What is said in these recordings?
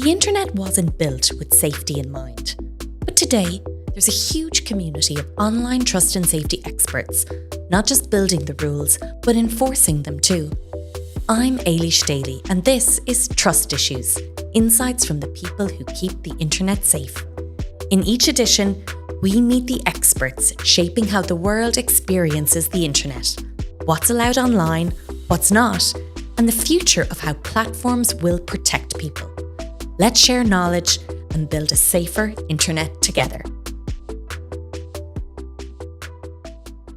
The internet wasn't built with safety in mind. But today, there's a huge community of online trust and safety experts, not just building the rules, but enforcing them too. I'm Ailish Daly, and this is Trust Issues, insights from the people who keep the internet safe. In each edition, we meet the experts shaping how the world experiences the internet, what's allowed online, what's not, and the future of how platforms will protect people. Let's share knowledge and build a safer internet together.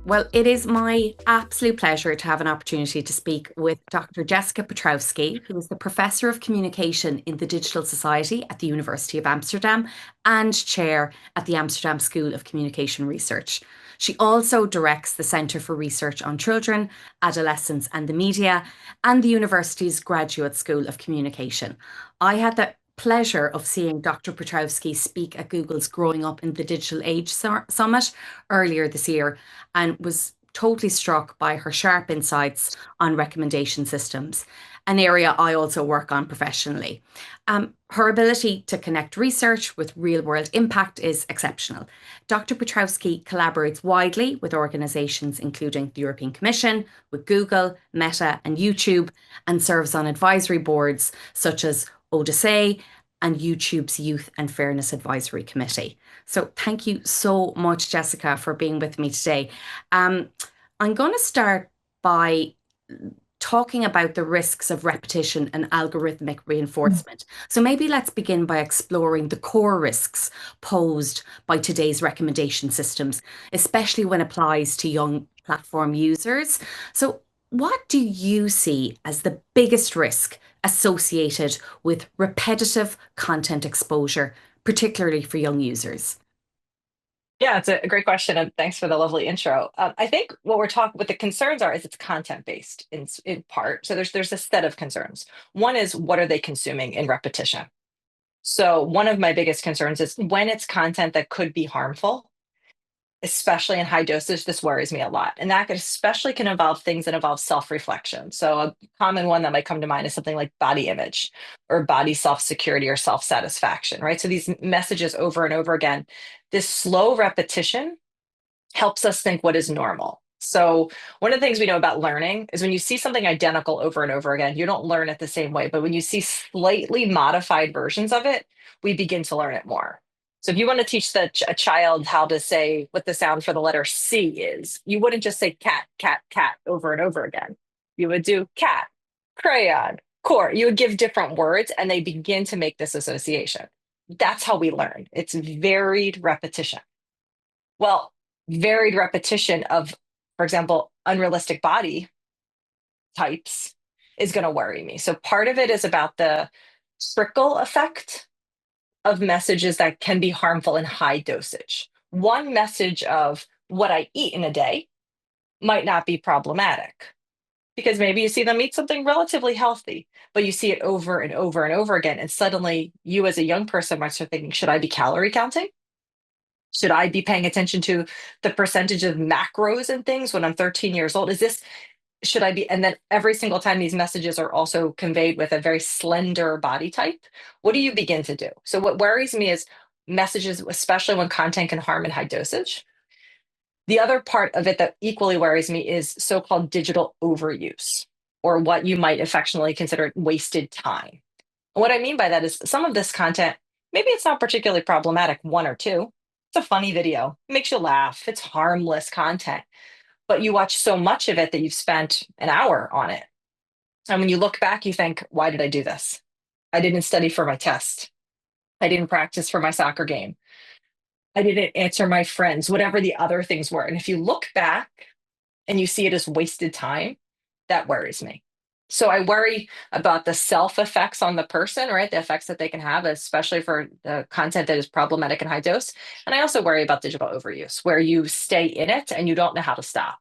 Well, it is my absolute pleasure to have an opportunity to speak with Dr. Jessica Piotrowski, who is the Professor of Communication in the Digital Society at the University of Amsterdam and Chair at the Amsterdam School of Communication Research. She also directs the Centre for Research on Children, Adolescents and the Media and the university's Graduate School of Communication. I had the pleasure of seeing Dr. Piotrowski speak at Google's Growing Up in the Digital Age Summit earlier this year and was totally struck by her sharp insights on recommendation systems, an area I also work on professionally. Her ability to connect research with real-world impact is exceptional. Dr. Piotrowski collaborates widely with organisations including the European Commission, with Google, Meta and YouTube, and serves on advisory boards such as Odyssey and YouTube's Youth and Fairness Advisory Committee. So thank you so much, Jessica, for being with me today. I'm going to start by talking about the risks of repetition and algorithmic reinforcement. So maybe let's begin by exploring the core risks posed by today's recommendation systems, especially when applies to young platform users. So what do you see as the biggest risk associated with repetitive content exposure, particularly for young users? Yeah, it's a great question, and thanks for the lovely intro. I think what the concerns are is it's content based in part. So there's a set of concerns. One is what are they consuming in repetition? So one of my biggest concerns is when it's content that could be harmful, especially in high dosage. This worries me a lot, and especially can involve things that involve self-reflection. So a common one that might come to mind is something like body image or body self-security or self-satisfaction, right? So these messages over and over again, this slow repetition helps us think what is normal. So one of the things we know about learning is when you see something identical over and over again, you don't learn it the same way. But when you see slightly modified versions of it, we begin to learn it more. So if you want to teach a child how to say what the sound for the letter C is, you wouldn't just say cat, cat, cat over and over again. You would do cat, crayon, core. You would give different words and they begin to make this association. That's how we learn. It's varied repetition. Well, varied repetition of, for example, unrealistic body types is going to worry me. So part of it is about the trickle effect of messages that can be harmful in high dosage. One message of what I eat in a day might not be problematic because maybe you see them eat something relatively healthy, but you see it over and over and over again. And suddenly you as a young person might start thinking, should I be calorie counting? Should I be paying attention to the percentage of macros and things when I'm 13 years old? Should I be? And then every single time these messages are also conveyed with a very slender body type, what do you begin to do? So what worries me is messages, especially when content can harm in high dosage. The other part of it that equally worries me is so-called digital overuse, or what you might affectionately consider wasted time. And what I mean by that is some of this content, maybe it's not particularly problematic, one or two. It's a funny video, it makes you laugh, it's harmless content, but you watch so much of it that you've spent an hour on it. And when you look back, you think, why did I do this? I didn't study for my test. I didn't practice for my soccer game. I didn't answer my friends, whatever the other things were. And if you look back and you see it as wasted time, that worries me. So I worry about the self effects on the person, right? The effects that they can have, especially for the content that is problematic in high dose. And I also worry about digital overuse, where you stay in it and you don't know how to stop.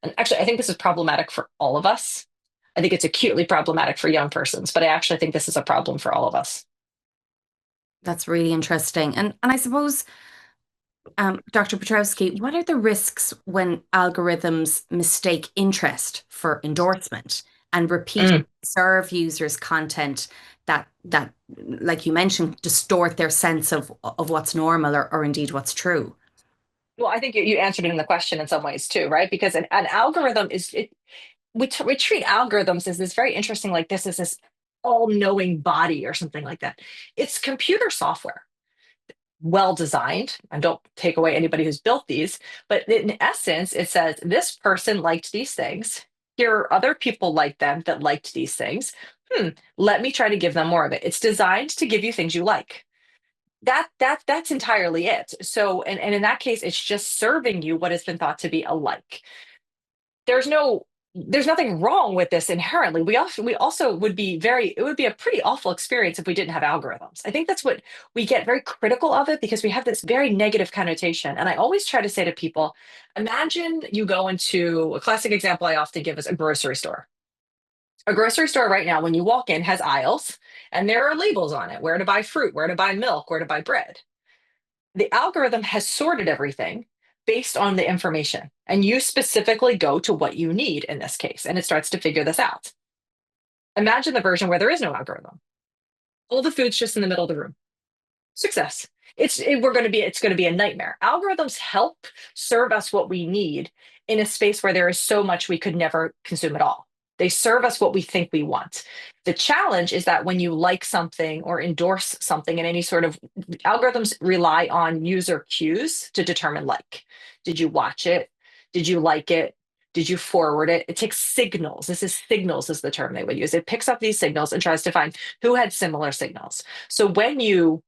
And actually, I think this is problematic for all of us. I think it's acutely problematic for young persons, but I actually think this is a problem for all of us. That's really interesting. And I suppose, Dr. Piotrowski, what are the risks when algorithms mistake interest for endorsement? and repeat Mm. serve users content that, like you mentioned, distort their sense of what's normal or indeed what's true. Well, I think you answered it in the question in some ways too, right? Because an algorithm is it. We treat algorithms as this very interesting, like this is this all-knowing body or something like that. It's computer software, well designed, and don't take away anybody who's built these, but in essence, it says this person liked these things. Here are other people like them that liked these things. Let me try to give them more of it. It's designed to give you things you like. That's entirely it. So, and in that case, it's just serving you what has been thought to be a like. there's no there's nothing wrong with this inherently. We also would be very it would be a pretty awful experience if we didn't have algorithms. I think that's what we get very critical of it, because we have this very negative connotation. And I always try to say to people, imagine you go into a classic example I often give is a grocery store. A grocery store right now, when you walk in, has aisles, and there are labels on it: where to buy fruit, where to buy milk, where to buy bread. The algorithm has sorted everything based on the information, and you specifically go to what you need in this case, and it starts to figure this out. Imagine the version where there is no algorithm. All the food's just in the middle of the room. Success. It's going to be a nightmare. Algorithms help serve us what we need in a space where there is so much we could never consume at all. They serve us what we think we want. The challenge is that when you like something or endorse something in any sort of, algorithms rely on user cues to determine like. Did you watch it? Did you like it? Did you forward it? It takes signals. This is signals is the term they would use. It picks up these signals and tries to find who had similar signals. So when you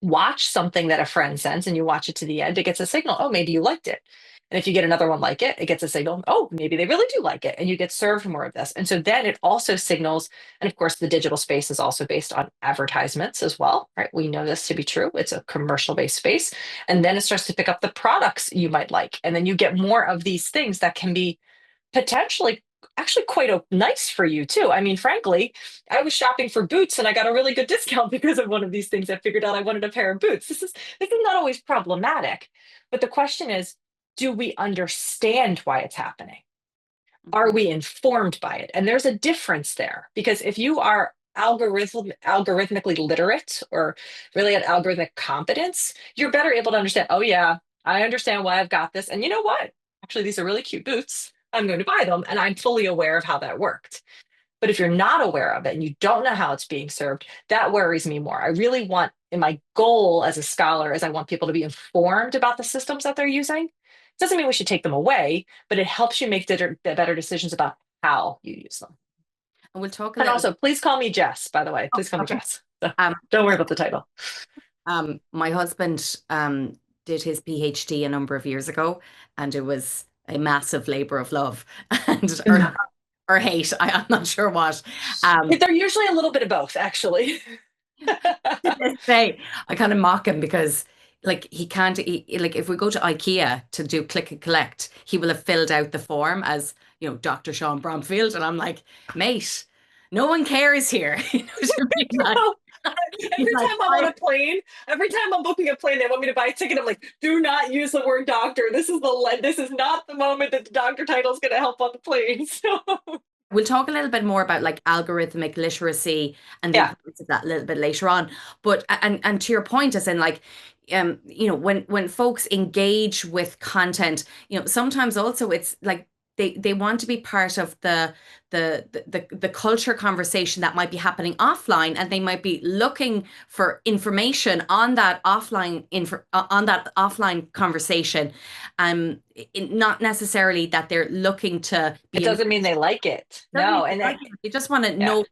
watch something that a friend sends and you watch it to the end, it gets a signal. Oh, maybe you liked it. And if you get another one like it gets a signal. Oh, maybe they really do like it. And you get served more of this. And so then it also signals, and of course, the digital space is also based on advertisements as well, right? We know this to be true. It's a commercial based space. And then it starts to pick up the products you might like. And then you get more of these things that can be potentially actually quite nice for you too. I mean, frankly, I was shopping for boots and I got a really good discount because of one of these things. I figured out I wanted a pair of boots. This is not always problematic, but the question is, do we understand why it's happening? Are Mhm. we informed by it? And there's a difference there, because if you are algorithmically literate, or really at algorithmic competence, you're better able to understand, oh yeah, I understand why I've got this. And you know what? Actually, these are really cute boots. I'm going to buy them. And I'm fully aware of how that worked. But if you're not aware of it and you don't know how it's being served, that worries me more. I really want, in my goal as a scholar, is I want people to be informed about the systems that they're using. It doesn't mean we should take them away, but it helps you make better decisions about how you use them. And we'll talk a And little. also, please call me Jess, by the way. Oh, Please call me okay. Jess. So, Um, don't worry about the title. my husband did his PhD a number of years ago, and it was a massive labor of love and or hate. I'm not sure what. Um, They're usually a little bit of both, actually. to this day, I kind of mock him because, like, he can't. Like, if we go to IKEA to do click and collect, he will have filled out the form as, Dr. Sean Bromfield, and I'm like, mate, no one cares here. To be like, he's Every like, time I'm on a plane, every time I'm booking a plane, they want me to buy a ticket. I'm like, do not use the word doctor. This is not the moment that the doctor title is going to help on the plane. So We'll talk a little bit more about like algorithmic literacy and the yeah, importance of that a little bit later on. But and to your point, as in like, when folks engage with content, sometimes also it's like they want to be part of the culture conversation that might be happening offline, and they might be looking for information on that offline conversation, not necessarily that they're looking to it be doesn't mean they like it. doesn't mean No, they and like it. They just want to yeah. know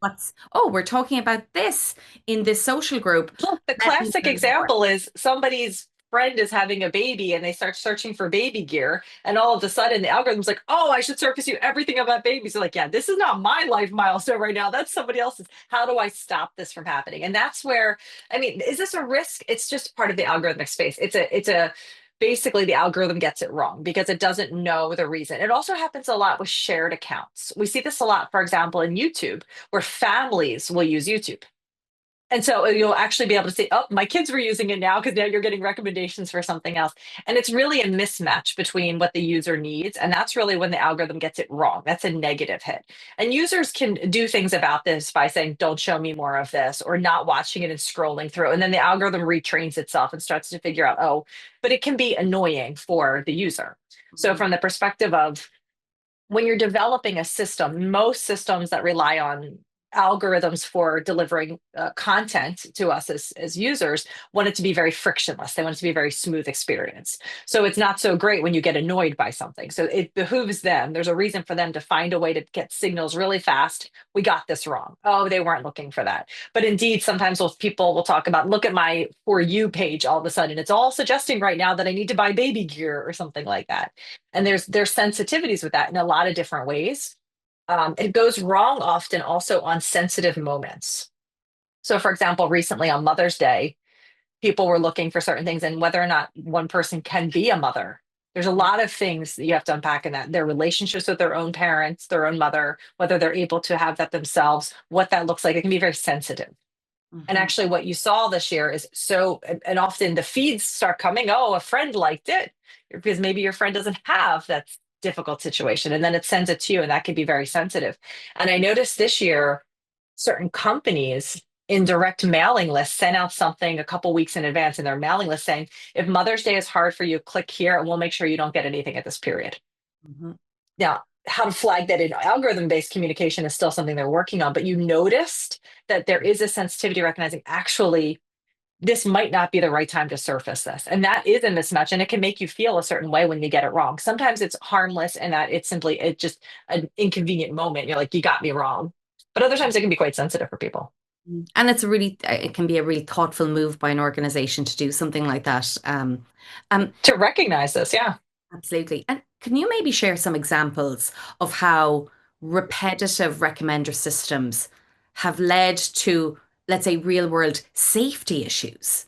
we're talking about this in this social group. Look, the Let me classic learn more. example is somebody's friend is having a baby and they start searching for baby gear, and all of a sudden the algorithm's like, oh, I should surface you everything about babies. They're like, yeah, this is not my life milestone right now. That's somebody else's. How do I stop this from happening? And that's where, I mean, is this a risk? It's just part of the algorithmic space. It's a basically the algorithm gets it wrong because it doesn't know the reason. It also happens a lot with shared accounts. We see this a lot, for example, in YouTube, where families will use YouTube. And so you'll actually be able to say, oh, my kids were using it now because now you're getting recommendations for something else. And it's really a mismatch between what the user needs. And that's really when the algorithm gets it wrong. That's a negative hit. And users can do things about this by saying, don't show me more of this, or not watching it and scrolling through. And then the algorithm retrains itself and starts to figure out, oh, but it can be annoying for the user. So, Mhm. from the perspective of when you're developing a system, most systems that rely on algorithms for delivering content to us as users want it to be very frictionless. They want it to be a very smooth experience. So it's not so great when you get annoyed by something. So it behooves them. There's a reason for them to find a way to get signals really fast. We got this wrong. Oh, they weren't looking for that. But indeed, sometimes people will talk about, look at my For You page all of a sudden. It's all suggesting right now that I need to buy baby gear or something like that. And there's sensitivities with that in a lot of different ways. It goes wrong often also on sensitive moments. So, for example, recently on Mother's Day, people were looking for certain things and whether or not one person can be a mother. There's a lot of things that you have to unpack in that, their relationships with their own parents, their own mother, whether they're able to have that themselves, what that looks like. It can be very sensitive. And Mhm. actually, what you saw this year is so, and often the feeds start coming, oh, a friend liked it, because maybe your friend doesn't have that difficult situation. And then it sends it to you, and that can be very sensitive. And I noticed this year, certain companies in direct mailing lists sent out something a couple weeks in advance in their mailing list saying, if Mother's Day is hard for you, click here and we'll make sure you don't get anything at this period. Mhm. Now, how to flag that in algorithm-based communication is still something they're working on, but you noticed that there is a sensitivity recognizing actually this might not be the right time to surface this. And that is a mismatch. And it can make you feel a certain way when you get it wrong. Sometimes it's harmless and that it's just an inconvenient moment. You're like, you got me wrong. But other times it can be quite sensitive for people. And it can be a really thoughtful move by an organization to do something like that. Um, To recognize this, yeah. Absolutely. And can you maybe share some examples of how repetitive recommender systems have led to, let's say, real world safety issues?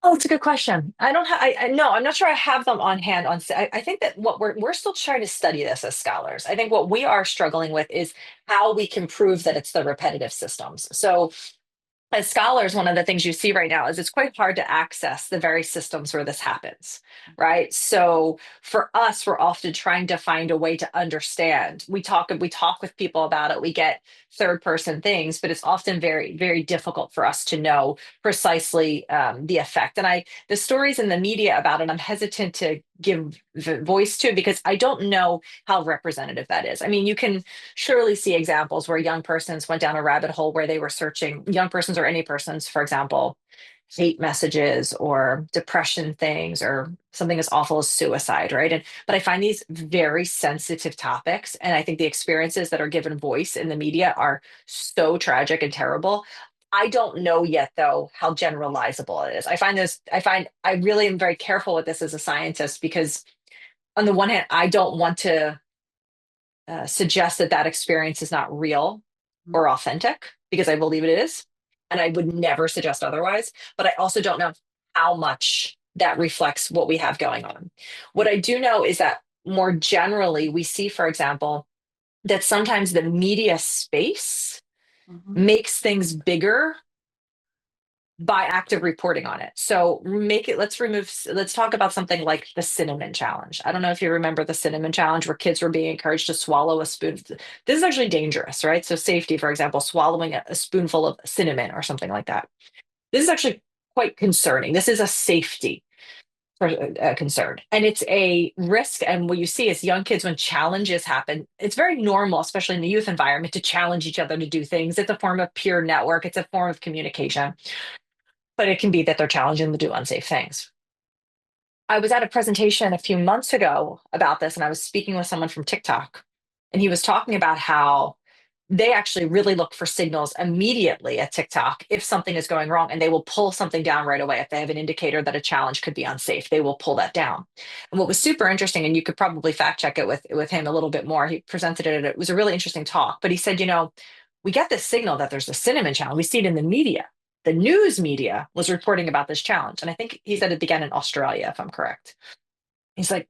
Oh, it's a good question. I don't have. I no, I'm not sure I have them on hand. I think that what we're still trying to study this as scholars. I think what we are struggling with is how we can prove that it's the repetitive systems. So as scholars, one of the things you see right now is it's quite hard to access the very systems where this happens, right? So for us, we're often trying to find a way to understand. We talk with people about it. We get third person things, but it's often very, very difficult for us to know precisely the effect. And the stories in the media about it, I'm hesitant to give voice to because I don't know how representative that is. I mean, you can surely see examples where young persons went down a rabbit hole where they were searching young persons or any persons, for example, hate messages or depression things or something as awful as suicide, right? And but I find these very sensitive topics, and I think the experiences that are given voice in the media are so tragic and terrible. I don't know yet though how generalizable it is. I really am very careful with this as a scientist because on the one hand, I don't want to suggest that that experience is not real or authentic because I believe it is. And I would never suggest otherwise. But I also don't know how much that reflects what we have going on. What I do know is that more generally, we see, for example, that sometimes the media space Mhm. makes things bigger by active reporting on it. So let's talk about something like the cinnamon challenge. I don't know if you remember the cinnamon challenge where kids were being encouraged to swallow a spoon. This is actually dangerous, right? So safety, for example, swallowing a spoonful of cinnamon or something like that. This is actually quite concerning. This is a safety concern. And it's a risk. And what you see is young kids, when challenges happen, it's very normal, especially in the youth environment, to challenge each other to do things. It's a form of peer network, it's a form of communication, but it can be that they're challenging to do unsafe things. I was at a presentation a few months ago about this, and I was speaking with someone from TikTok, and he was talking about how they actually really look for signals immediately at TikTok if something is going wrong, and they will pull something down right away. If they have an indicator that a challenge could be unsafe, they will pull that down. And what was super interesting, and you could probably fact check it with him a little bit more, he presented it, it was a really interesting talk, but he said, we get this signal that there's a cinnamon challenge. We see it in the media. The news media was reporting about this challenge. And I think he said it began in Australia, if I'm correct. He's like,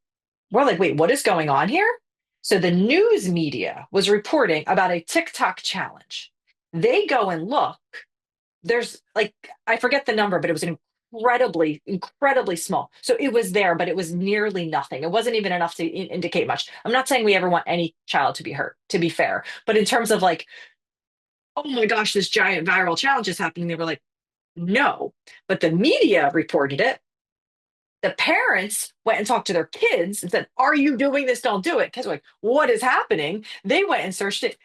we're like, wait, what is going on here? So the news media was reporting about a TikTok challenge They go and look. There's like, I forget the number, but it was incredibly small. So it was there, but it was nearly nothing. It wasn't even enough to indicate much. I'm not saying we ever want any child to be hurt, to be fair, but in terms of like, oh my gosh, this giant viral challenge is happening, they were like, no. But the media reported it. The parents went and talked to their kids and said, "Are you doing this? Don't do it." Because like, what is happening? They went and searched it.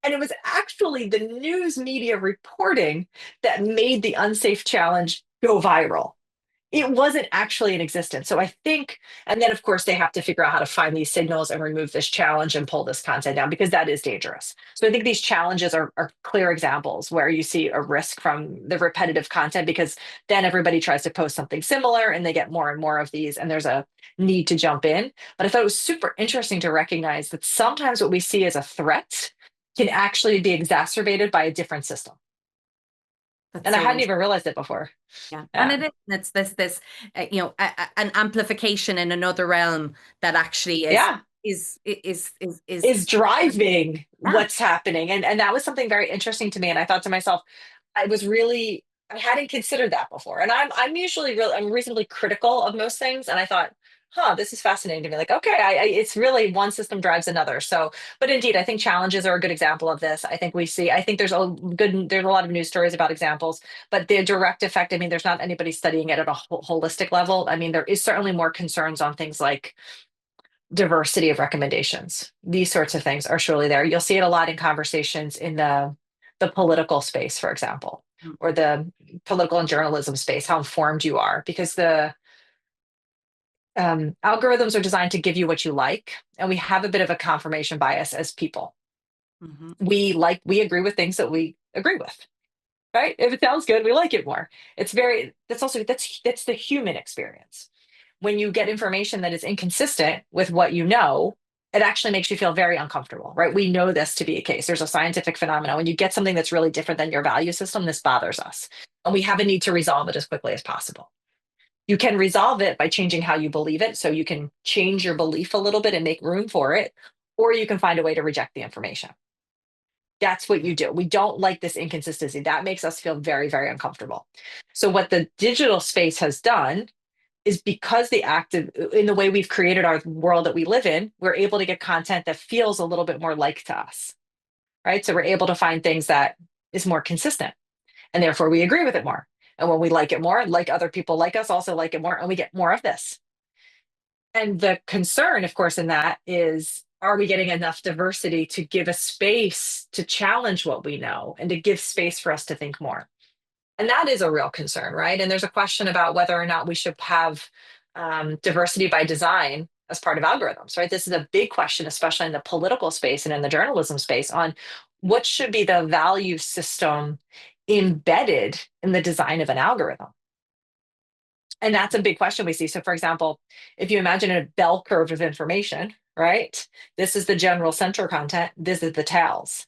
And it was actually the news media reporting that made the unsafe challenge go viral. It wasn't actually in existence. So I think, and then of course they have to figure out how to find these signals and remove this challenge and pull this content down because that is dangerous. So I think these challenges are clear examples where you see a risk from the repetitive content because then everybody tries to post something similar and they get more and more of these and there's a need to jump in. But I thought it was super interesting to recognize that sometimes what we see as a threat can actually be exacerbated by a different system. That's And I so hadn't interesting. even realized it before. Yeah, and Yeah. it's this an amplification in another realm that actually Yeah. Is driving yeah. what's happening. And that was something very interesting to me. And I thought to myself, I was really, I hadn't considered that before. And I'm usually really, I'm reasonably critical of most things. And I thought, huh, this is fascinating to me. Like, okay, it's really one system drives another. So, but indeed, I think challenges are a good example of this. I think we see, I think there's a lot of news stories about examples, but the direct effect, I mean, there's not anybody studying it at a holistic level. I mean, there is certainly more concerns on things like diversity of recommendations. These sorts of things are surely there. You'll see it a lot in conversations in the political space, for example, or the political and journalism space, how informed you are, because the algorithms are designed to give you what you like, and we have a bit of a confirmation bias as people. Mm-hmm. We agree with things that we agree with, right? If it sounds good, we like it more. It's very that's the human experience. When you get information that is inconsistent with what you know, it actually makes you feel very uncomfortable, right? We know this to be a case. There's a scientific phenomenon. When you get something that's really different than your value system, this bothers us. And we have a need to resolve it as quickly as possible. You can resolve it by changing how you believe it. So you can change your belief a little bit and make room for it, or you can find a way to reject the information. That's what you do. We don't like this inconsistency. That makes us feel very, very uncomfortable. So, what the digital space has done is because the active in the way we've created our world that we live in, we're able to get content that feels a little bit more like to us, right? So we're able to find things that is more consistent and therefore we agree with it more. And when we like it more, like other people like us also like it more, and we get more of this. And the concern, of course, in that is are we getting enough diversity to give a space to challenge what we know and to give space for us to think more? And that is a real concern, right? And there's a question about whether or not we should have diversity by design as part of algorithms, right? This is a big question, especially in the political space and in the journalism space, on what should be the value system embedded in the design of an algorithm. And that's a big question we see. So, for example, if you imagine a bell curve of information, right? This is the general center content, this is the tails.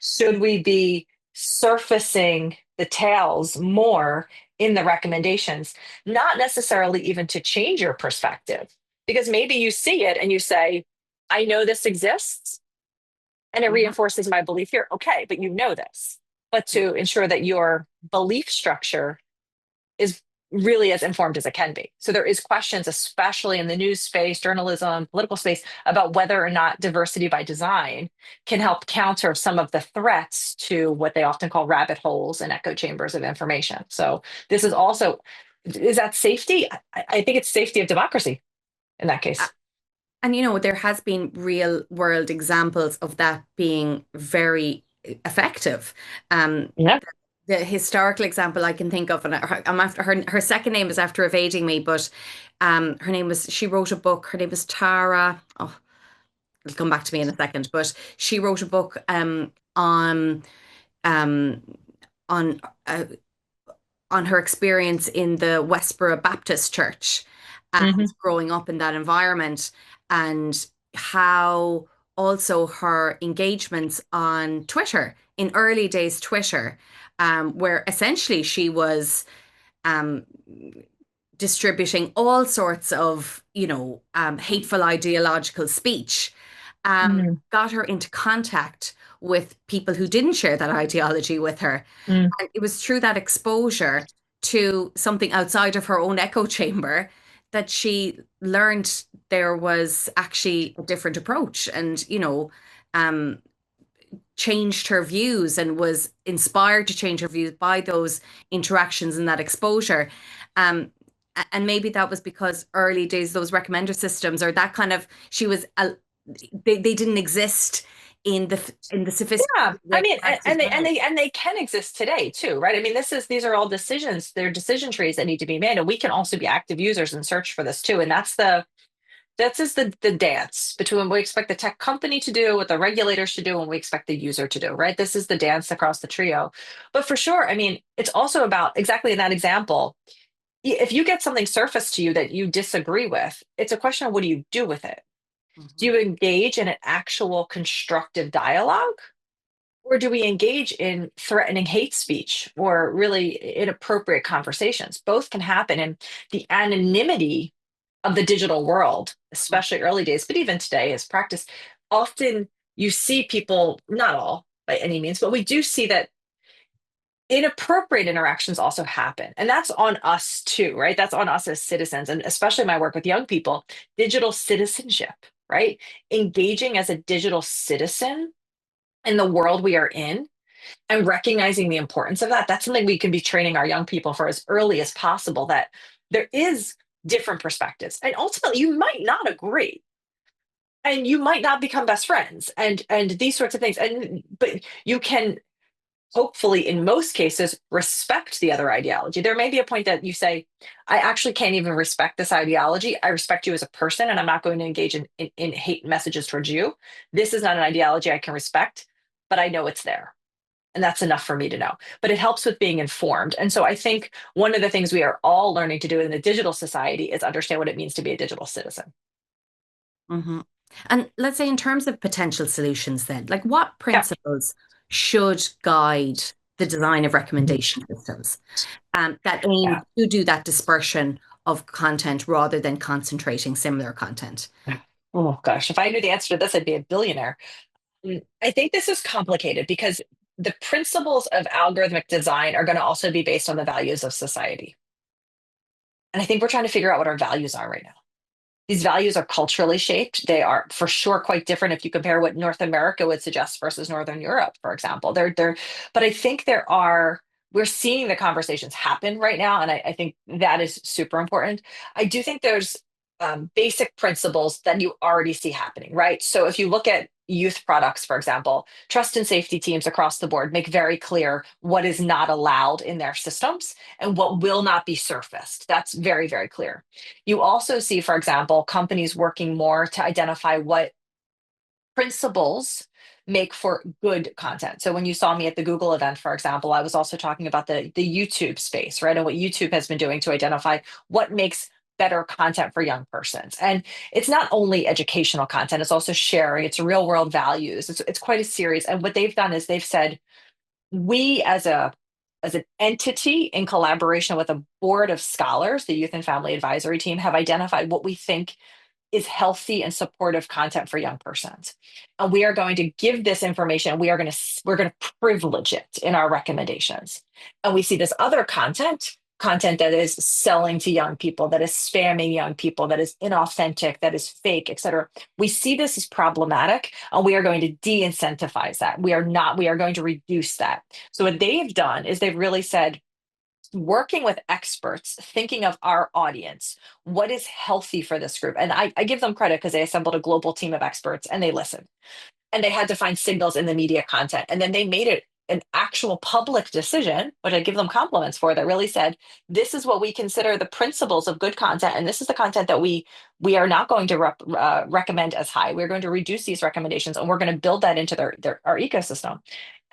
Should we be surfacing the tails more in the recommendations, not necessarily even to change your perspective, because maybe you see it and you say, I know this exists and it Mm-hmm. reinforces my belief here. Okay, but you know this. But to ensure that your belief structure is really as informed as it can be. So there is questions, especially in the news space, journalism, political space, about whether or not diversity by design can help counter some of the threats to what they often call rabbit holes and echo chambers of information. So this is also, is that safety? I think it's safety of democracy in that case. And there has been real world examples of that being very effective. Um, Yeah. the historical example I can think of, and I'm after her second name is after evading me, but she wrote a book. Her name is Tara. Oh, it'll come back to me in a second. But she wrote a book um, on uh, on her experience in the Westboro Baptist Church and Hmm. growing up in that environment, and how also her engagements on Twitter, in early days Twitter, where essentially she was um, distributing all sorts of, hateful ideological speech, Hmm. got her into contact with people who didn't share that ideology with her. Mm. And it was through that exposure to something outside of her own echo chamber that she learned there was actually a different approach and, um, changed her views and was inspired to change her views by those interactions and that exposure. Um, and maybe that was because early days, those recommender systems or that kind of, she was, they didn't exist in the Yeah, sophisticated I way mean, perhaps as well. and they can exist today too, right? I mean, these are all decisions. They're decision trees that need to be made, and we can also be active users and search for this too. And that's just the dance between what we expect the tech company to do, what the regulators to do, and what we expect the user to do, right? This is the dance across the trio. But for sure, I mean, it's also about exactly in that example. If you get something surfaced to you that you disagree with, it's a question of what do you do with it? Do Mhm. you engage in an actual constructive dialogue? Or do we engage in threatening hate speech or really inappropriate conversations? Both can happen. And the anonymity of the digital world, especially early days, but even today as practice, often you see people, not all by any means, but we do see that inappropriate interactions also happen. And that's on us too, right? That's on us as citizens. And especially my work with young people, digital citizenship, right? Engaging as a digital citizen in the world we are in and recognizing the importance of that. That's something we can be training our young people for as early as possible, that there is different perspectives. And ultimately, you might not agree. And you might not become best friends and these sorts of things. And but you can hopefully in most cases respect the other ideology. There may be a point that you say, I actually can't even respect this ideology. I respect you as a person and I'm not going to engage in hate messages towards you. This is not an ideology I can respect, but I know it's there. And that's enough for me to know. But it helps with being informed. And so I think one of the things we are all learning to do in the digital society is understand what it means to be a digital citizen. Hmm. And let's say in terms of potential solutions then, like what Yeah. principles should guide the design of recommendation systems that aim Yeah. to do that dispersion of content rather than concentrating similar content? Oh gosh, if I knew the answer to this, I'd be a billionaire. I think this is complicated because the principles of algorithmic design are going to also be based on the values of society. And I think we're trying to figure out what our values are right now. These values are culturally shaped. They are for sure quite different if you compare what North America would suggest versus Northern Europe, for example. But I think we're seeing the conversations happen right now, and I think that is super important. I do think there's basic principles that you already see happening, right? So if you look at youth products, for example, trust and safety teams across the board make very clear what is not allowed in their systems and what will not be surfaced. That's very, very clear. You also see, for example, companies working more to identify what principles make for good content. So when you saw me at the Google event, for example, I was also talking about the YouTube space, right? And what YouTube has been doing to identify what makes better content for young persons. And it's not only educational content, it's also sharing, it's real world values. It's quite a series. And what they've done is they've said, we as an entity in collaboration with a board of scholars, the Youth and Family Advisory Team, have identified what we think is healthy and supportive content for young persons. And we are going to give this information. We're going to privilege it in our recommendations. And we see this other content that is selling to young people, that is spamming young people, that is inauthentic, that is fake, et cetera. We see this as problematic, and we are going to de-incentivize that. We are going to reduce that. So what they've done is they've really said, working with experts, thinking of our audience, what is healthy for this group. And I give them credit because they assembled a global team of experts and they listened and they had to find signals in the media content. And then they made it an actual public decision, which I give them compliments for, that really said, this is what we consider the principles of good content. And this is the content that we are not going to recommend as high. We're going to reduce these recommendations and we're going to build that into our ecosystem.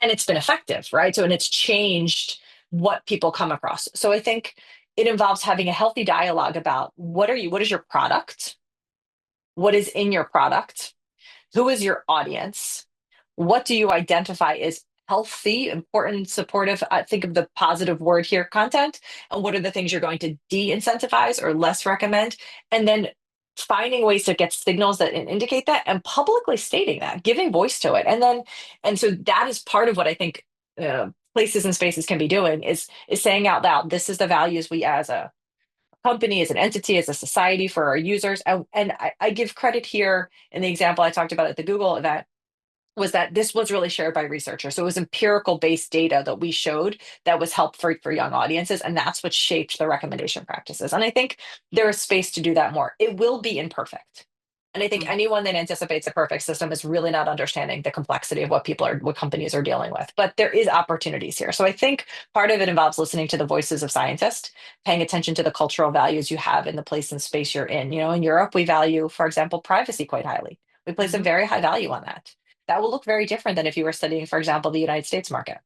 And it's been effective, right? So, and it's changed what people come across. So I think it involves having a healthy dialogue about what is your product? What is in your product? Who is your audience? What do you identify as healthy, important, supportive? Think of the positive word here, content. And what are the things you're going to de incentivize or less recommend? And then finding ways to get signals that indicate that and publicly stating that, giving voice to it. And so that is part of what I think places and spaces can be doing is saying out loud, this is the values we as a company, as an entity, as a society for our users. And I give credit here in the example I talked about at the Google event was that this was really shared by researchers. So it was empirical based data that we showed that was helpful for young audiences. And that's what shaped the recommendation practices. And I think there is space to do that more. It will be imperfect. And I think anyone that anticipates a perfect system is really not understanding the complexity of what companies are dealing with. But there is opportunities here. So I think part of it involves listening to the voices of scientists, paying attention to the cultural values you have in the place and space you're in. In Europe, we value, for example, privacy quite highly. We place a Mhm. very high value on that. That will look very different than if you were studying, for example, the United States market.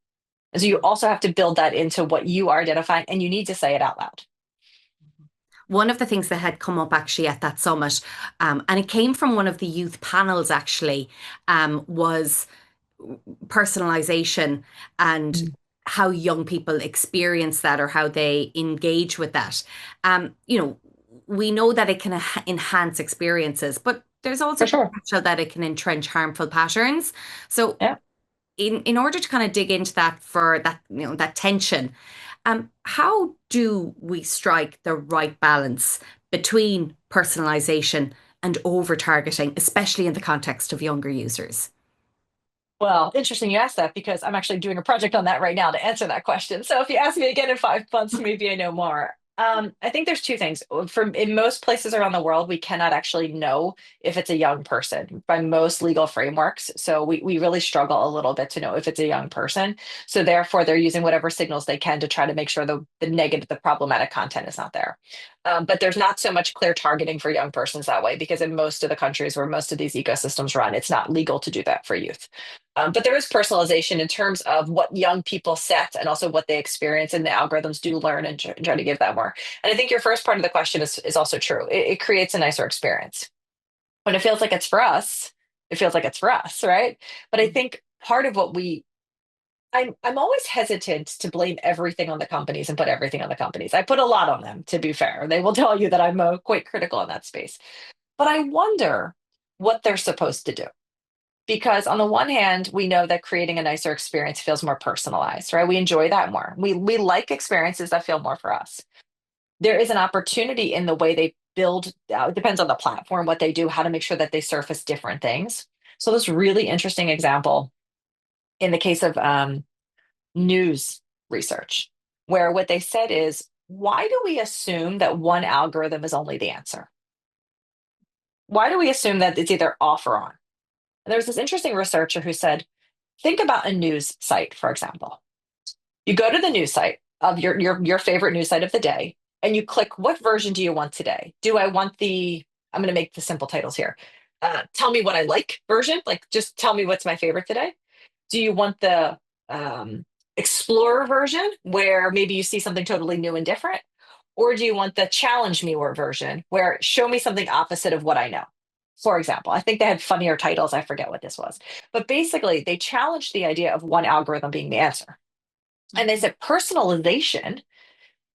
And so you also have to build that into what you are identifying, and you need to say it out loud. One of the things that had come up actually at that summit, and it came from one of the youth panels actually, was personalization and Mm. how young people experience that or how they engage with that. You know, we know that it can enhance experiences, but there's also For sure. potential that it can entrench harmful patterns. So Yeah. in order to kind of dig into that for that, that tension, how do we strike the right balance between personalization and over targeting, especially in the context of younger users? Well, interesting you asked that because I'm actually doing a project on that right now to answer that question. So if you ask me again in 5 months, maybe I know more. I think there's two things. In most places around the world, we cannot actually know if it's a young person by most legal frameworks. So we really struggle a little bit to know if it's a young person. So therefore, they're using whatever signals they can to try to make sure the negative, the problematic content is not there. But there's not so much clear targeting for young persons that way because in most of the countries where most of these ecosystems run, it's not legal to do that for youth. But there is personalization in terms of what young people set and also what they experience, and the algorithms do learn and try to give that more. And I think your first part of the question is also true. It creates a nicer experience. When it feels like it's for us, it feels like it's for us, right? But I think part of what I'm always hesitant to blame everything on the companies and put everything on the companies. I put a lot on them, to be fair. They will tell you that I'm quite critical in that space. But I wonder what they're supposed to do because on the one hand we know that creating a nicer experience feels more personalized, right? We enjoy that more. We like experiences that feel more for us. There is an opportunity in the way they build. It depends on the platform what they do, how to make sure that they surface different things. So this really interesting example in the case of news research where what they said is, why do we assume that one algorithm is only the answer? Why do we assume that it's either off or on? And there was this interesting researcher who said, think about a news site, for example. You go to the news site of your favorite news site of the day, and you click what version do you want today? Do I want I'm going to make the simple titles here. Tell me what I like version, like just tell me what's my favorite today. Do you want the um, explorer version where maybe you see something totally new and different? Or do you want the challenge me more version where show me something opposite of what I know? For example, I think they had funnier titles. I forget what this was. But basically, they challenged the idea of one algorithm being the answer. And they said personalization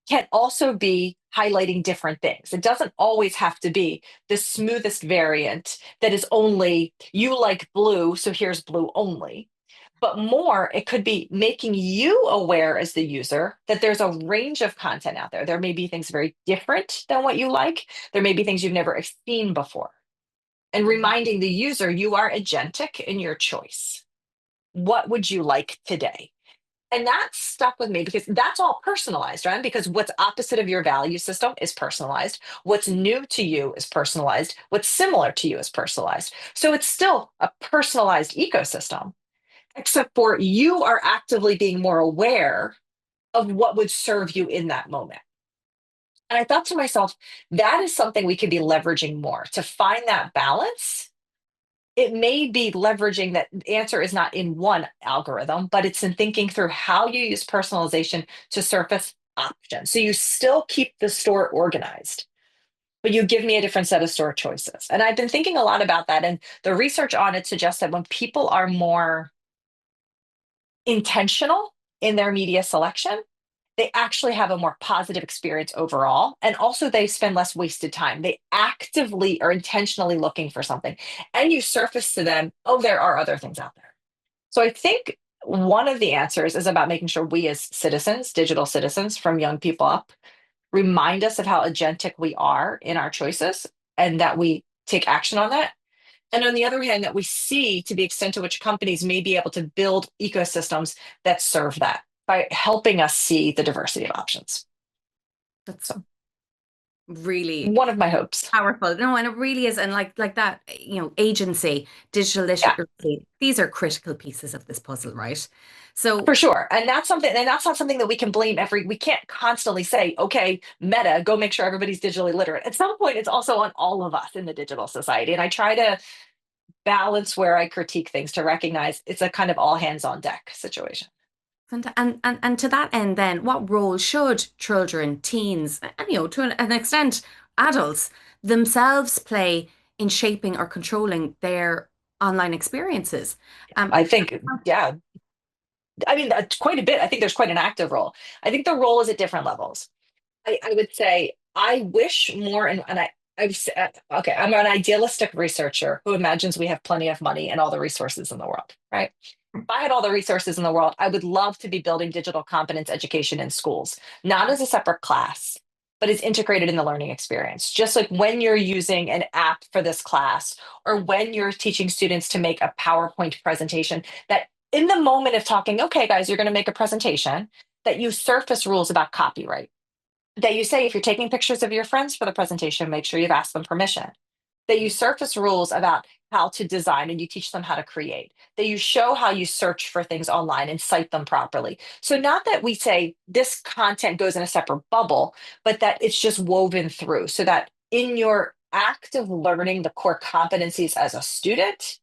can also be highlighting different things. It doesn't always have to be the smoothest variant that is only you like blue, so here's blue only. But more, it could be making you aware as the user that there's a range of content out there. There may be things very different than what you like. There may be things you've never seen before. And reminding the user you are agentic in your choice. What would you like today? And that stuck with me because that's all personalized, right? Because what's opposite of your value system is personalized. What's new to you is personalized. What's similar to you is personalized. So it's still a personalized ecosystem, except for you are actively being more aware of what would serve you in that moment. And I thought to myself, that is something we could be leveraging more to find that balance. It may be leveraging that the answer is not in one algorithm, but it's in thinking through how you use personalization to surface options. So you still keep the store organized, but you give me a different set of store choices. And I've been thinking a lot about that. And the research on it suggests that when people are more intentional in their media selection, they actually have a more positive experience overall. And also, they spend less wasted time. They actively or intentionally looking for something. And you surface to them, oh, there are other things out there. So I think one of the answers is about making sure we as citizens, digital citizens from young people up, remind us of how agentic we are in our choices and that we take action on that. And on the other hand, that we see to the extent to which companies may be able to build ecosystems that serve that by helping us see the diversity of options. That's So, really one of my hopes. powerful. No, and it really is. And like that, agency, digital Yeah, literacy, these are critical pieces of this puzzle, right? So for sure. And that's something, and that's not something that we can blame we can't constantly say, okay, Meta, go make sure everybody's digitally literate. At some point, it's also on all of us in the digital society. And I try to balance where I critique things to recognize it's a kind of all hands on deck situation. and to that end, then, what role should children, teens, and to an extent, adults themselves play in shaping or controlling their online experiences? Um, I think, yeah, I mean, quite a bit. I think there's quite an active role. I think the role is at different levels. I would say I wish more, and I've said, okay, I'm an idealistic researcher who imagines we have plenty of money and all the resources in the world, right? If I had all the resources in the world, I would love to be building digital competence education in schools, not as a separate class, but as integrated in the learning experience. Just like when you're using an app for this class, or when you're teaching students to make a PowerPoint presentation, that in the moment of talking, okay, guys, you're going to make a presentation, that you surface rules about copyright, that you say if you're taking pictures of your friends for the presentation, make sure you've asked them permission, that you surface rules about how to design and you teach them how to create, that you show how you search for things online and cite them properly. So, not that we say this content goes in a separate bubble, but that it's just woven through so that in your active learning the core competencies as a student,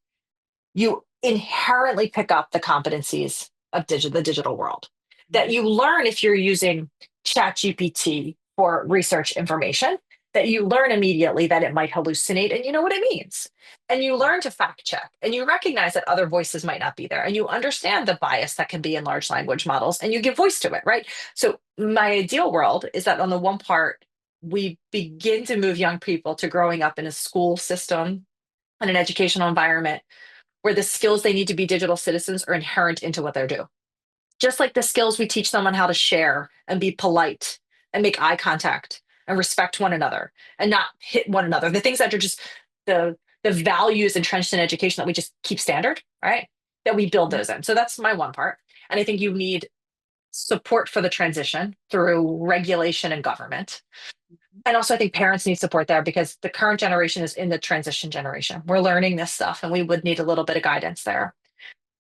you inherently pick up the competencies of the digital world. That you learn if you're using ChatGPT for research information, that you learn immediately that it might hallucinate and you know what it means. And you learn to fact check and you recognize that other voices might not be there and you understand the bias that can be in large language models and you give voice to it, right? So, my ideal world is that on the one part, we begin to move young people to growing up in a school system and an educational environment where the skills they need to be digital citizens are inherent into what they do. Just like the skills we teach them on how to share and be polite and make eye contact and respect one another and not hit one another. The things that are just the values entrenched in education that we just keep standard, right? That we build those in. So that's my one part. And I think you need support for the transition through regulation and government. And also, I think parents need support there because the current generation is in the transition generation. We're learning this stuff and we would need a little bit of guidance there.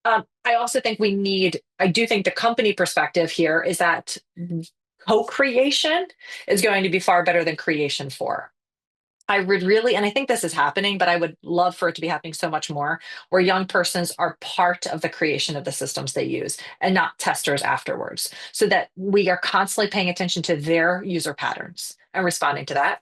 I also think I do think the company perspective here is that co-creation is going to be far better than creation for. I would really, and I think this is happening, but I would love for it to be happening so much more, where young persons are part of the creation of the systems they use and not testers afterwards, so that we are constantly paying attention to their user patterns and responding to that.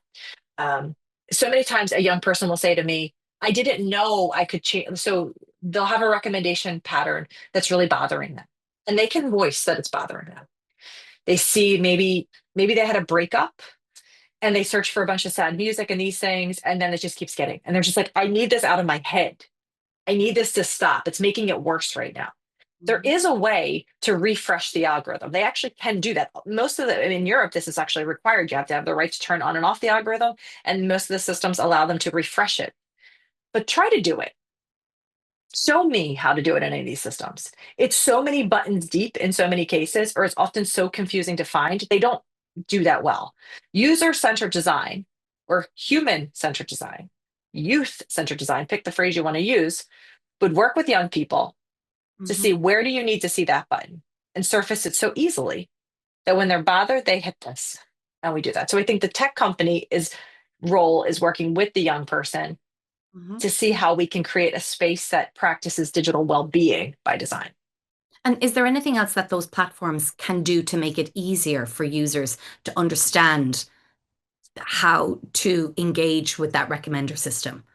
Um, so many times a young person will say to me, I didn't know I could change. So they'll have a recommendation pattern that's really bothering them. And they can voice that it's bothering them. They see maybe they had a breakup and they search for a bunch of sad music and these things, and then it just keeps getting. And they're just like, I need this out of my head. I need this to stop. It's making it worse right now. There is a way to refresh the algorithm. They actually can do that. Most of the in Europe, this is actually required. You have to have the right to turn on and off the algorithm, and most of the systems allow them to refresh it. But try to do it. Show me how to do it in any of these systems. It's so many buttons deep in so many cases, or it's often so confusing to find. They don't do that well. User-centered design or human-centered design, youth-centered design, pick the phrase you want to use, would work with young people to Mhm. see where do you need to see that button and surface it so easily that when they're bothered, they hit this. And we do that. So I think the tech company is role is working with the young person Mhm. to see how we can create a space that practices digital well-being by design. And is there anything else that those platforms can do to make it easier for users to understand how to engage with that recommender system?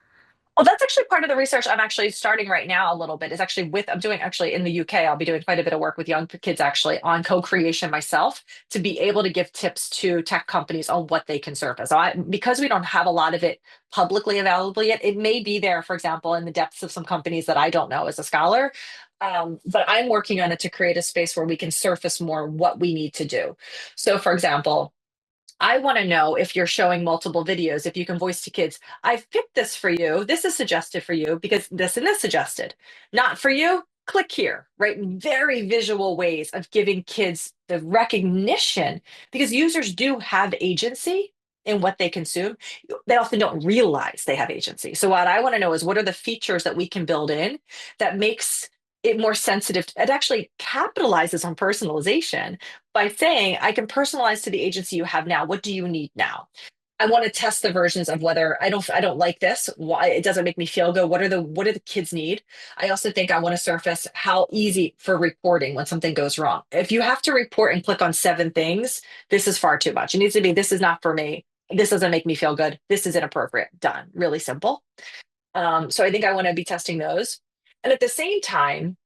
Well, that's actually part of the research I'm actually starting right now a little bit is actually I'm doing actually in the UK, I'll be doing quite a bit of work with young kids actually on co-creation myself to be able to give tips to tech companies on what they can surface. Because we don't have a lot of it publicly available yet, it may be there, for example, in the depths of some companies that I don't know as a scholar. But I'm working on it to create a space where we can surface more what we need to do. So, for example, I want to know if you're showing multiple videos, if you can voice to kids, I've picked this for you. This is suggested for you because this and this suggested. Not for you, click here, right? Very visual ways of giving kids the recognition because users do have agency in what they consume. They often don't realize they have agency. So what I want to know is what are the features that we can build in that makes it more sensitive. It actually capitalizes on personalization by saying, I can personalize to the agency you have now. What do you need now? I want to test the versions of whether I don't like this, why it doesn't make me feel good. What do the kids need? I also think I want to surface how easy for reporting when something goes wrong. If you have to report and click on 7 things, this is far too much. It needs to be this is not for me. This doesn't make me feel good. This is inappropriate. Done. Really simple. So I think I want to be testing those. And at the same time,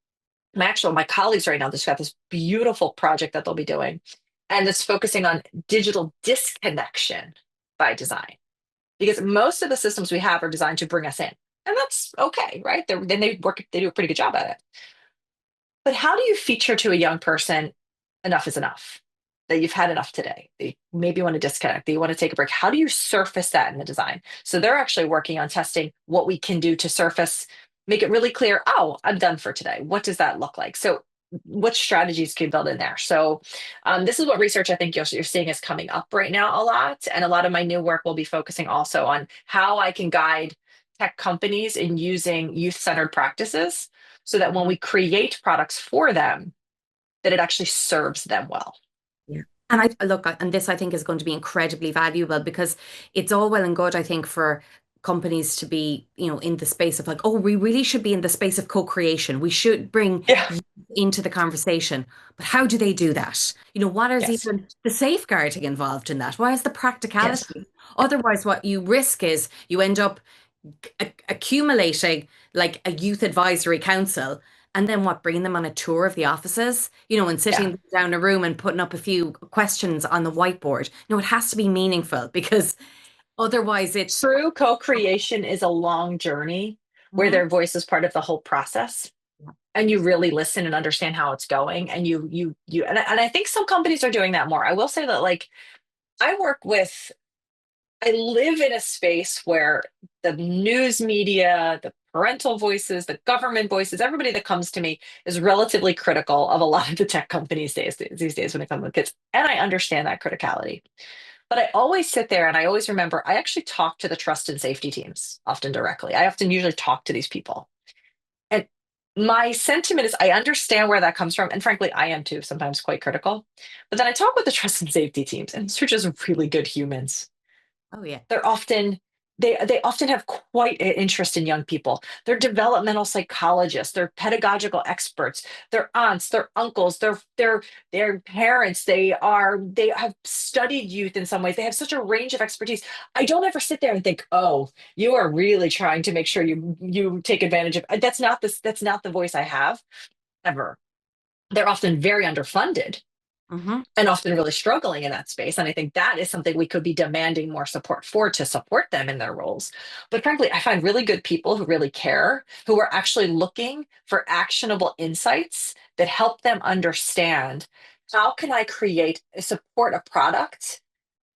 my colleagues right now just got this beautiful project that they'll be doing, and it's focusing on digital disconnection by design. Because most of the systems we have are designed to bring us in. And that's okay, right? Then they do a pretty good job at it. But how do you feature to a young person enough is enough? That you've had enough today. They maybe want to disconnect, that you want to take a break. How do you surface that in the design? So they're actually working on testing what we can do to surface, make it really clear, oh, I'm done for today. What does that look like? So what strategies can you build in there? So this is what research I think you're seeing is coming up right now a lot. And a lot of my new work will be focusing also on how I can guide tech companies in using youth-centered practices so that when we create products for them, that it actually serves them well. Yeah. And I look, and this I think is going to be incredibly valuable because it's all well and good, I think, for companies to be, in the space of like, oh, we really should be in the space of co-creation. We should bring Yeah. youth into the conversation. But how do they do that? What is Yes. even the safeguarding involved in that? Why is the Yes. practicality? Otherwise, what you risk is you end up accumulating like a youth advisory council and then what, bringing them on a tour of the offices, and Yeah. sitting down a room and putting up a few questions on the whiteboard. No, it has to be meaningful because otherwise it's True co-creation is a long journey where Mhm. their voice is part of the whole process. And you really listen and understand how it's going. And and I think some companies are doing that more. I will say that like I work with I live in a space where the news media, the parental voices, the government voices, everybody that comes to me is relatively critical of a lot of the tech companies these days when it comes to kids. And I understand that criticality. But I always sit there and I always remember I actually talk to the trust and safety teams often directly. I often usually talk to these people. And my sentiment is I understand where that comes from. And frankly, I am too, sometimes quite critical. But then I talk with the trust and safety teams, and they're just really good humans. Oh yeah. They're often they often have quite an interest in young people. They're developmental psychologists, they're pedagogical experts, they're aunts, they're uncles, they're parents, they have studied youth in some ways. They have such a range of expertise. I don't ever sit there and think, oh, you are really trying to make sure you take advantage of that's not the voice I have ever. They're often very underfunded Hmm. and often really struggling in that space. And I think that is something we could be demanding more support for to support them in their roles. But frankly, I find really good people who really care, who are actually looking for actionable insights that help them understand how can I support a product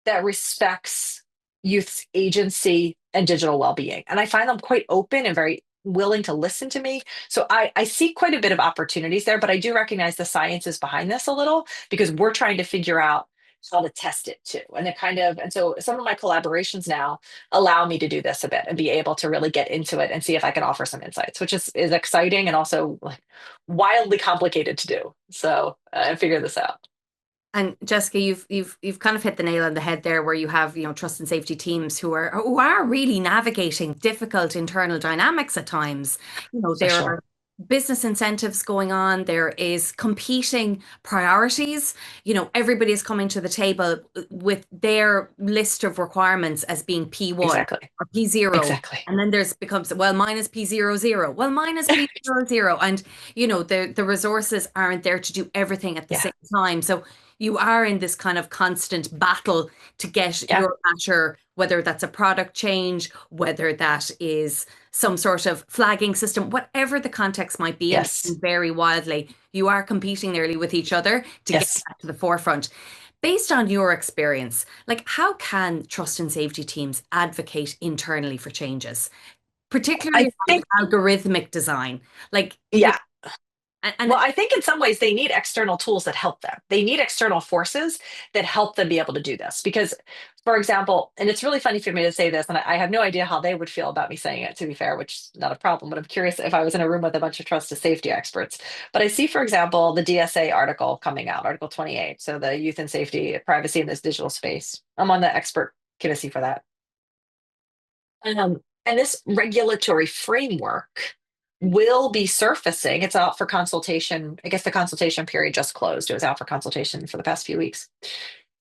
that respects youth's agency and digital well-being. And I find them quite open and very willing to listen to me. So I see quite a bit of opportunities there, but I do recognize the science is behind this a little because we're trying to figure out how to test it too. And so some of my collaborations now allow me to do this a bit and be able to really get into it and see if I can offer some insights, which is exciting and also like wildly complicated to do. So I figure this out. And Jessica, you've kind of hit the nail on the head there, where you have trust and safety teams who are really navigating difficult internal dynamics at times. For There are sure. business incentives going on. There is competing priorities. Everybody is coming to the table with their list of requirements as being P1 Exactly. or P0. Exactly. And then there's becomes, well, mine is P00. Well, mine is P00. And, the resources aren't there to do everything at the Yeah. same time. So you are in this kind of constant battle to get Yeah. your matter, whether that's a product change, whether that is some sort of flagging system, whatever the context might be, and it Yes. can vary wildly. You are competing nearly with each other to get Yes. that to the forefront. Based on your experience, like how can trust and safety teams advocate internally for changes, particularly I around think, algorithmic design? Like, yeah. and Well, I think in some ways they need external tools that help them. They need external forces that help them be able to do this. Because, for example, and it's really funny for me to say this, and I have no idea how they would feel about me saying it, to be fair, which is not a problem, but I'm curious if I was in a room with a bunch of trust and safety experts. But I see, for example, the DSA article coming out, Article 28, so the Youth and Safety, Privacy in this Digital Space. I'm on the expert committee for that. And this regulatory framework will be surfacing. It's out for consultation. I guess the consultation period just closed. It was out for consultation for the past few weeks.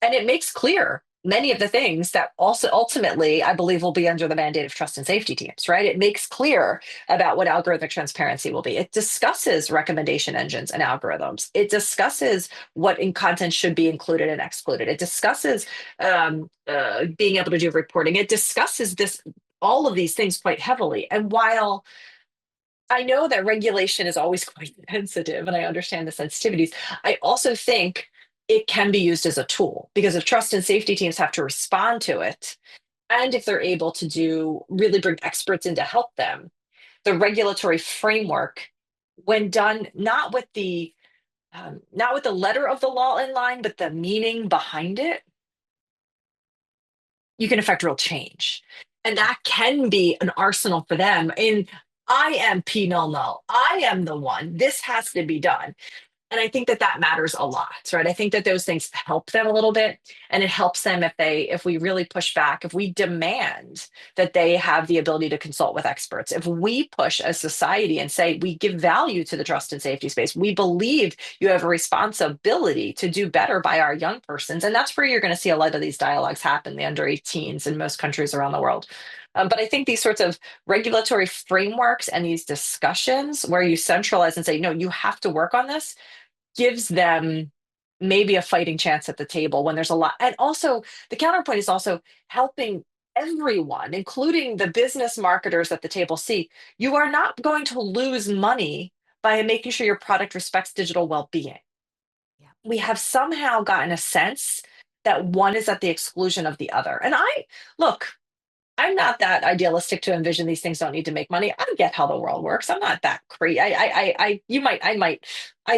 And it makes clear many of the things that also ultimately I believe will be under the mandate of trust and safety teams, right? It makes clear about what algorithmic transparency will be. It discusses recommendation engines and algorithms. It discusses what in content should be included and excluded. It discusses being able to do reporting. It discusses this all of these things quite heavily. And while I know that regulation is always quite sensitive, and I understand the sensitivities, I also think it can be used as a tool because if trust and safety teams have to respond to it, and if they're able to do really bring experts in to help them, the regulatory framework, when done not with the letter of the law in line, but the meaning behind it, you can affect real change. And that can be an arsenal for them. In I am P null null. I am the one. This has to be done. And I think that that matters a lot, right? I think that those things help them a little bit, and it helps them if we really push back, if we demand that they have the ability to consult with experts, if we push as society and say we give value to the trust and safety space, we believe you have a responsibility to do better by our young persons, and that's where you're going to see a lot of these dialogues happen, the under 18s in most countries around the world. But I think these sorts of regulatory frameworks and these discussions where you centralize and say, no, you have to work on this gives them maybe a fighting chance at the table when there's a lot. And also, the counterpoint is also helping everyone, including the business marketers at the table, see you are not going to lose money by making sure your product respects digital well being. yeah, We have somehow gotten a sense that one is at the exclusion of the other. And look, I'm not that idealistic to envision these things don't need to make money. I get how the world works. I'm not that crazy. I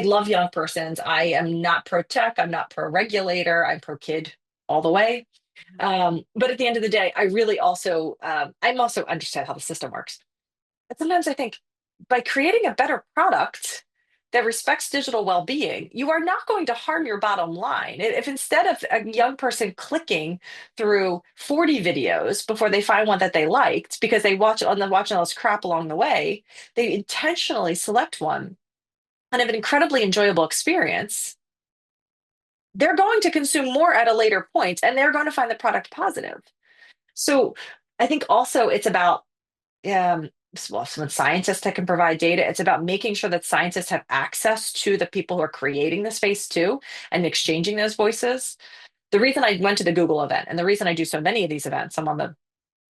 love young persons. I am not pro tech. I'm not pro regulator. I'm pro kid all the way. But at the end of the day, I really also, I'm also understand how the system works. But sometimes I think by creating a better product that respects digital well-being, you are not going to harm your bottom line. If instead of a young person clicking through 40 videos before they find one that they liked because they watching all this crap along the way, they intentionally select one and have an incredibly enjoyable experience, they're going to consume more at a later point and they're going to find the product positive. So I think also it's about um, well, when scientists that can provide data, it's about making sure that scientists have access to the people who are creating the space too and exchanging those voices. The reason I went to the Google event and the reason I do so many of these events, I'm on the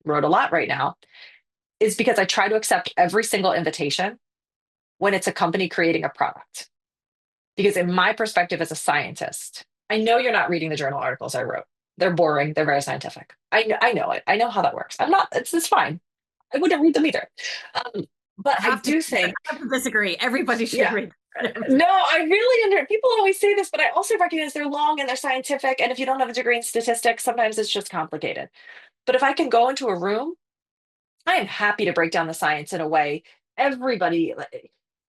road a lot right now, is because I try to accept every single invitation when it's a company creating a product. Because in my perspective as a scientist, I know you're not reading the journal articles I wrote. They're boring. They're very scientific. I know it. I know how that works. I'm not, it's fine. I wouldn't read them either. But I I have to, do I think, have to disagree. Everybody should yeah, read them. no, I really people always say this, but I also recognize they're long and they're scientific. And if you don't have a degree in statistics, sometimes it's just complicated. But if I can go into a room, I am happy to break down the science in a way everybody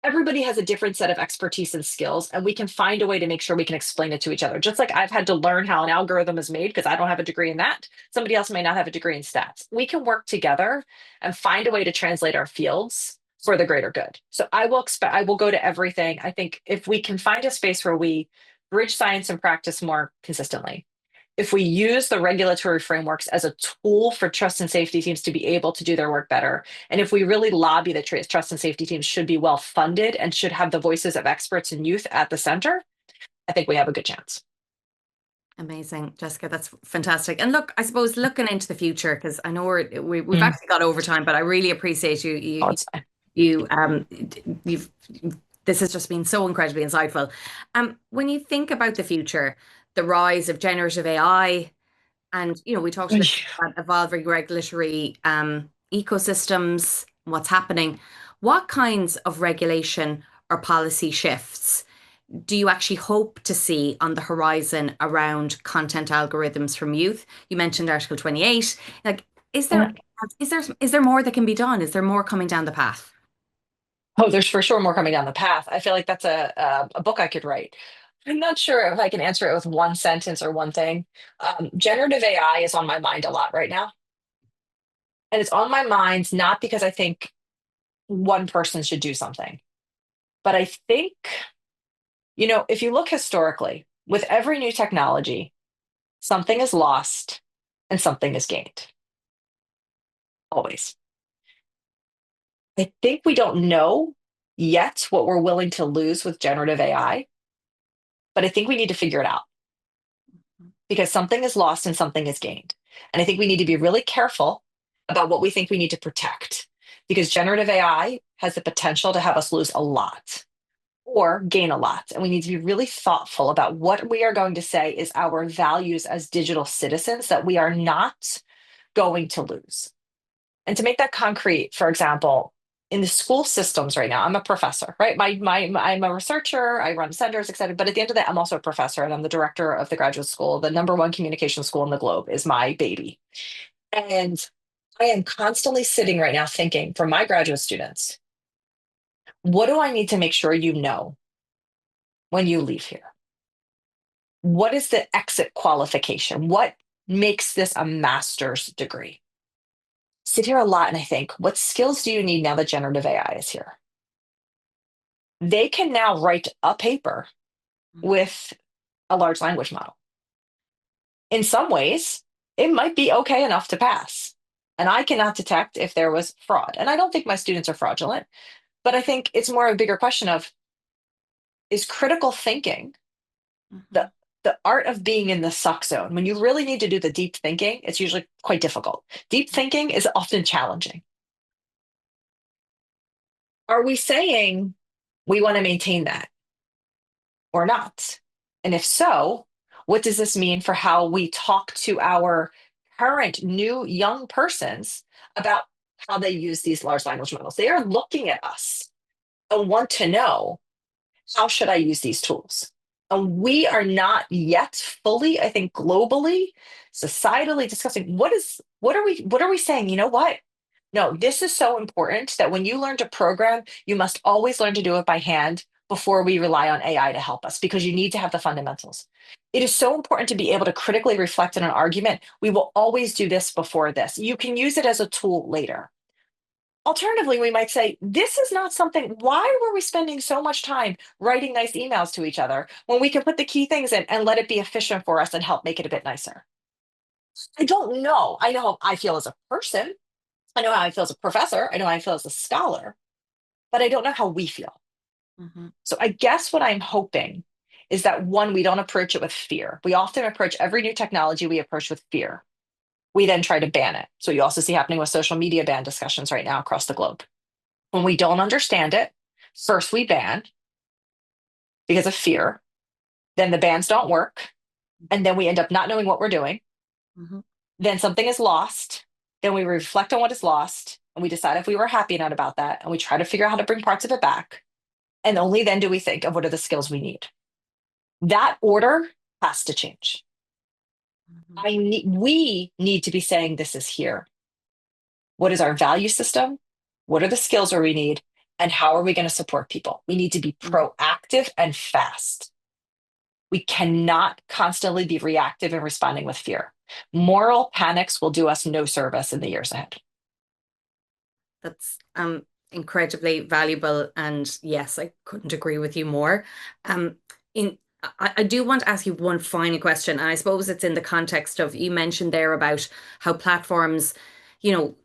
everybody has a different set of expertise and skills, and we can find a way to make sure we can explain it to each other. Just like I've had to learn how an algorithm is made because I don't have a degree in that. Somebody else may not have a degree in stats. We can work together and find a way to translate our fields for the greater good. So I will go to everything. I think if we can find a space where we bridge science and practice more consistently, if we use the regulatory frameworks as a tool for trust and safety teams to be able to do their work better, and if we really lobby that trust and safety teams should be well funded and should have the voices of experts and youth at the center, I think we have a good chance. Amazing, Jessica. That's fantastic. And look, I suppose looking into the future, because I know we've Mm. actually got overtime, but I really appreciate Oh, it's fine. you you've this has just been so incredibly insightful. When you think about the future, the rise of generative AI, and we talked a little bit about evolving regulatory ecosystems, what's happening. What kinds of regulation or policy shifts do you actually hope to see on the horizon around content algorithms from youth? You mentioned Article 28. Like, is there Mm. is there more that can be done? Is there more coming down the path? Oh, there's for sure more coming down the path. I feel like that's a book I could write. I'm not sure if I can answer it with one sentence or one thing. Generative AI is on my mind a lot right now. And it's on my mind not because I think one person should do something, but I think, if you look historically, with every new technology, something is lost and something is gained. Always. I think we don't know yet what we're willing to lose with generative AI, but I think we need to figure it out because something is lost and something is gained. And I think we need to be really careful about what we think we need to protect because generative AI has the potential to have us lose a lot or gain a lot. And we need to be really thoughtful about what we are going to say is our values as digital citizens that we are not going to lose. And to make that concrete, for example, in the school systems right now, I'm a professor, right? I'm a researcher, I run centers, et cetera. But at the end of the day, I'm also a professor and I'm the director of the graduate school. The number one communication school in the globe is my baby. And I am constantly sitting right now thinking for my graduate students, what do I need to make sure you know when you leave here? What is the exit qualification? What makes this a master's degree? Sit here a lot and I think, what skills do you need now that generative AI is here? They can now write a paper with a large language model. In some ways, it might be okay enough to pass. And I cannot detect if there was fraud. And I don't think my students are fraudulent, but I think it's more a bigger question of is critical thinking the Mhm. the art of being in the suck zone. When you really need to do the deep thinking, it's usually quite difficult. Deep thinking is often challenging. Are we saying we want to maintain that or not? And if so, what does this mean for how we talk to our current new young persons about how they use these large language models? They are looking at us and want to know, how should I use these tools? And we are not yet fully, I think, globally, societally discussing what are we saying? You know what? No, this is so important that when you learn to program, you must always learn to do it by hand before we rely on AI to help us because you need to have the fundamentals. It is so important to be able to critically reflect in an argument. We will always do this before this. You can use it as a tool later. Alternatively, we might say, this is not something, why were we spending so much time writing nice emails to each other when we can put the key things in and let it be efficient for us and help make it a bit nicer? I don't know. I know how I feel as a person. I know how I feel as a professor. I know how I feel as a scholar, but I don't know how we feel. Mhm. So I guess what I'm hoping is that one, we don't approach it with fear. We often approach every new technology we approach with fear. We then try to ban it. So you also see happening with social media ban discussions right now across the globe. When we don't understand it, first we ban because of fear, then the bans don't work, and then we end up not knowing what we're doing. Mhm. Then something is lost, then we reflect on what is lost, and we decide if we were happy or not about that, and we try to figure out how to bring parts of it back. And only then do we think of what are the skills we need. That order has to change. Mhm. We need to be saying this is here. What is our value system? What are the skills where we need? And how are we going to support people? We need to be Mhm. proactive and fast. We cannot constantly be reactive and responding with fear. Moral panics will do us no service in the years ahead. That's Incredibly valuable. And yes, I couldn't agree with you more. Um, in I do want to ask you one final question, and I suppose it's in the context of you mentioned there about how platforms,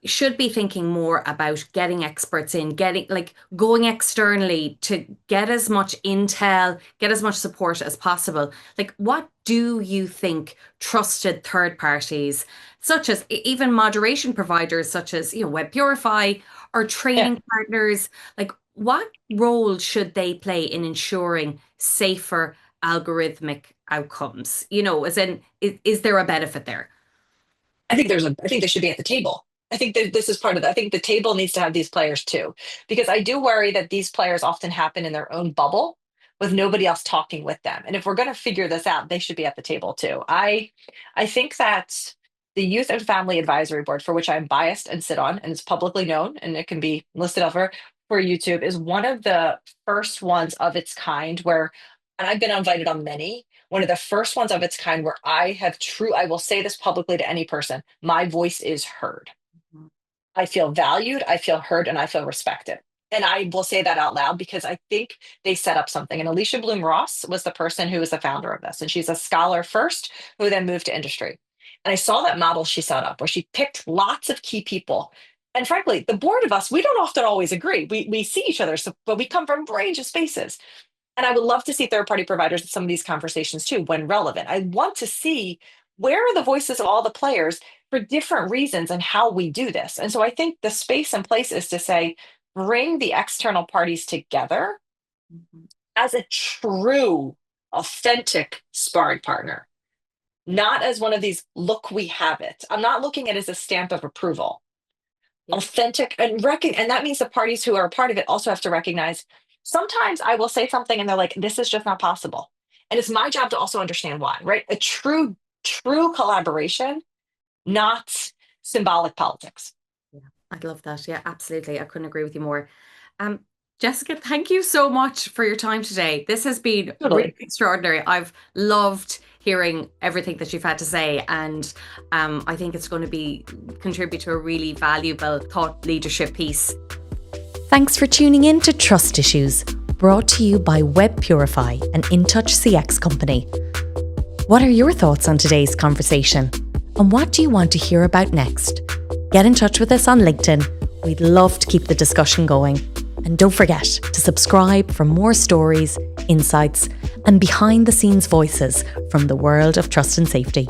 should be thinking more about getting experts in, getting like going externally to get as much intel, get as much support as possible. Like, what do you think trusted third parties, such as even moderation providers, such as, Web Purify, or Yeah. training partners, like what role should they play in ensuring safer algorithmic outcomes? As in, is there a benefit there? I think they should be at the table. I think that this is part of I think the table needs to have these players too, because I do worry that these players often happen in their own bubble with nobody else talking with them. And if we're going to figure this out, they should be at the table too. I think that the Youth and Family Advisory Board, for which I'm biased and sit on, and it's publicly known and it can be listed over for YouTube, is one of the first ones of its kind where, and I've been invited on many, one of the first ones of its kind where I will say this publicly to any person, my voice is heard. I feel valued, I feel heard, and I feel respected. And I will say that out loud because I think they set up something. And Alicia Bloom Ross was the person who was the founder of this. And she's a scholar first who then moved to industry. And I saw that model she set up where she picked lots of key people. And frankly, the board of us, we don't often always agree. We see each other, but we come from a range of spaces. And I would love to see third party providers in some of these conversations too, when relevant. I want to see where are the voices of all the players for different reasons and how we do this. And so I think the space and place is to say, bring the external parties together Mhm. as a true, authentic sparring partner, not as one of these, look, we have it. I'm not looking at it as a stamp of approval. Yeah. Authentic and that means the parties who are a part of it also have to recognize sometimes I will say something and they're like, this is just not possible. And it's my job to also understand why, right? A true collaboration, not symbolic politics. Yeah, I'd love that. Yeah, absolutely. I couldn't agree with you more. Um, Jessica, thank you so much for your time today. This has been really Totally. extraordinary. I've loved hearing everything that you've had to say, and I think it's going to be contribute to a really valuable thought leadership piece. Thanks for tuning in to Trust Issues, brought to you by Web Purify, an InTouch CX company. What are your thoughts on today's conversation? And what do you want to hear about next? Get in touch with us on LinkedIn. We'd love to keep the discussion going. And don't forget to subscribe for more stories, insights, and behind the scenes voices from the world of trust and safety.